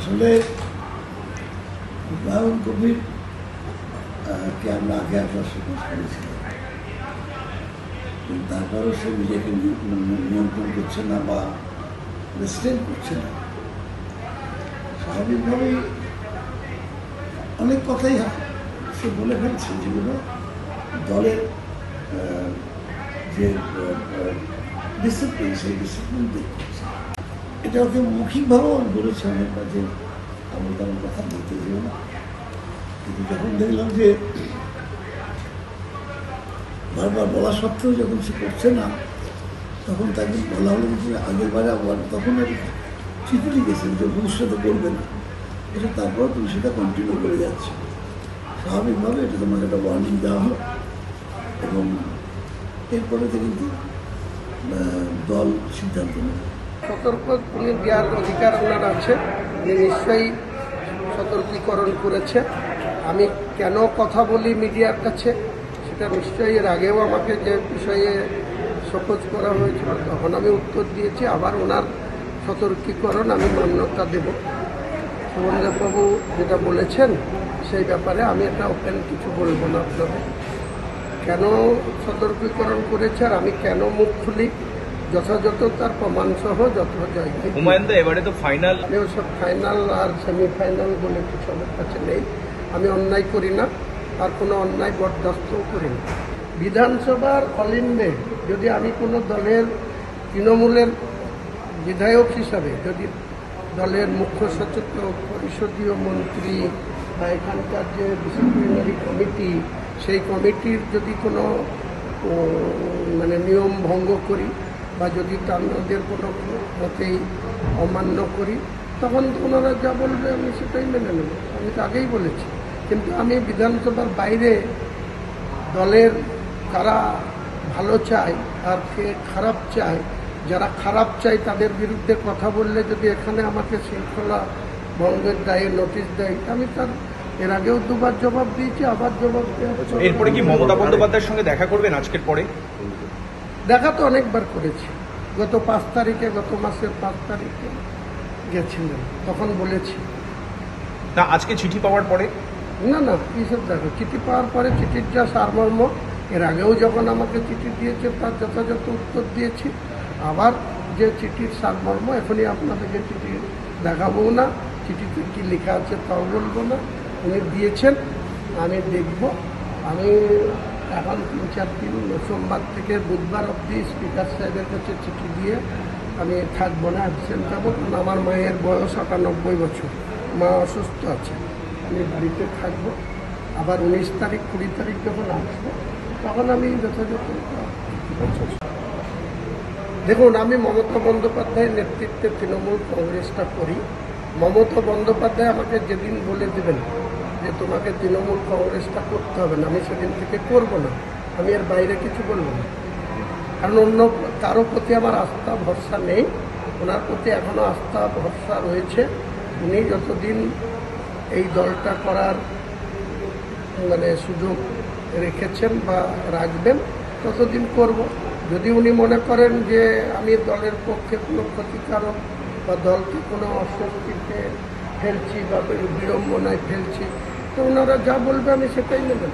আসলে হুমায়ুন কবির কে আমরা আগে একবার সুযোগ করেছিলাম, কিন্তু তারপরেও সে নিজেকে নিয়ন্ত্রণ করছে না বা রেস্ট্রেন করছে না। স্বাভাবিকভাবেই অনেক কথাই সে বলে ফেলছে যেগুলো দলের যে ডিসিপ্লিন, সেই ডিসিপ্লিন দেখছে। এটা ওকে মৌখিকভাবেও বলেছে অনেকবার যে আমি তেমন কথা বলতে যেও না, কিন্তু যখন দেখলাম যে বারবার বলা সত্ত্বেও যখন সে করছে না, তখন তাকে বলা হলো যে আগের বারে আবার তখন আর চিঠি লিখেছেন যে ভবিষ্যতে করবে না, এটা তারপর তুমি সেটা কন্টিনিউ করে যাচ্ছে। স্বাভাবিকভাবে এটা তোমাকে একটা ওয়ার্নিং দেওয়া হলো এবং এরপরে কিন্তু দল সিদ্ধান্ত নেবে। সতর্ক দেওয়ার অধিকার ওনার আছে, উনি নিশ্চয়ই সতর্কীকরণ করেছে। আমি কেন কথা বলি মিডিয়ার কাছে সেটা নিশ্চয়ই এর আগেও আমাকে যে বিষয়ে শোকজ করা হয়েছিল তখন আমি উত্তর দিয়েছি। আবার ওনার সতর্কীকরণ আমি মান্যতা দেব। সুমনদেববাবু যেটা বলেছেন সেই ব্যাপারে আমি একটা ওপেন কিছু বলবো না আপনাদের। কেন সতর্কীকরণ করেছে আর আমি কেন মুখ খুলি যথাযথ তার প্রমাণ সহ যত জায়গায়। এবারে তো ফাইনাল, সব ফাইনাল আর সেমিফাইনাল বলে কিছু আমার কাছে নেই। আমি অন্যায় করি না, আর কোনো অন্যায় বরদাস্তও করি না। বিধানসভার অল ইন্ডিয়া যদি আমি কোনো দলের তৃণমূলের বিধায়ক হিসাবে যদি দলের মুখ্য সচেতক, পরিষদীয় মন্ত্রী বা এখানকার যে ডিসিপ্লিনারি কমিটি, সেই কমিটির যদি কোনো নিয়ম ভঙ্গ করি বা যদি তাদের কোনো মতেই অমান্য করি, তখন ওনারা যা বলবে আমি সেটাই মেনে নেব। আমি তো আগেই বলেছি। কিন্তু আমি বিধানসভার বাইরে দলের কারা ভালো চায় আর কে খারাপ চায়, যারা খারাপ চায় তাদের বিরুদ্ধে কথা বললে যদি এখানে আমাকে শৃঙ্খলা ভঙ্গের দায়ে নোটিশ দেয়, আমি তার এর আগেও দুবার জবাব দিয়েছি, আবার জবাব দেওয়া। এরপরে কি মমতা বন্দ্যোপাধ্যায়ের সঙ্গে দেখা করবেন আজকের পরে? দেখা তো অনেকবার করেছি। গত 5 তারিখে, গত মাসের 5 তারিখে গেছিলেন, তখন বলেছি না। আজকে চিঠি পাওয়ার পরে না এইসব দেখো, চিঠি পাওয়ার পরে চিঠির যা সারমর্ম, এর আগেও যখন আমাকে চিঠি দিয়েছে তার যথাযথ উত্তর দিয়েছি। আবার যে চিঠির সারমর্ম, এখনই আপনাদেরকে চিঠি দেখাবো না, চিঠিতে কী লেখা আছে তাও বলবো না। উনি দিয়েছেন, আমি দেখব। আমি এখন 3-4 দিন, সোমবার থেকে বুধবার অবধি স্পিকার সাহেবের কাছে চিঠি দিয়ে আমি থাকবো না, অ্যাবসেন্ট যাবো। কারণ আমার মায়ের বয়স 98 বছর, মা অসুস্থ আছে, আমি বাড়িতে থাকবো। আবার 19 তারিখ 20 তারিখ যখন আসবো তখন আমি যথাযথ। দেখুন, আমি মমতা বন্দ্যোপাধ্যায়ের নেতৃত্বে তৃণমূল কংগ্রেসটা করি। মমতা বন্দ্যোপাধ্যায় আমাকে যেদিন বলে দেবেন যে তোমাকে তৃণমূল কংগ্রেসটা করতে হবে না, আমি সেদিন থেকে করব না। আমি এর বাইরে কিছু বলবো না, কারণ অন্য কারো প্রতি আমার আস্থা ভরসা নেই। ওনার প্রতি এখনও আস্থা ভরসা রয়েছে। উনি যতদিন এই দলটা করার সুযোগ রেখেছেন বা রাখবেন ততদিন করব। যদি উনি মনে করেন যে আমি দলের পক্ষে কোনো ক্ষতিকারক বা দলকে কোনো অস্বস্তিতে ফেলছি বা বিড়ম্বনায় ফেলছি, তো ওনারা যা বলবে আমি সেটাই নেবেন।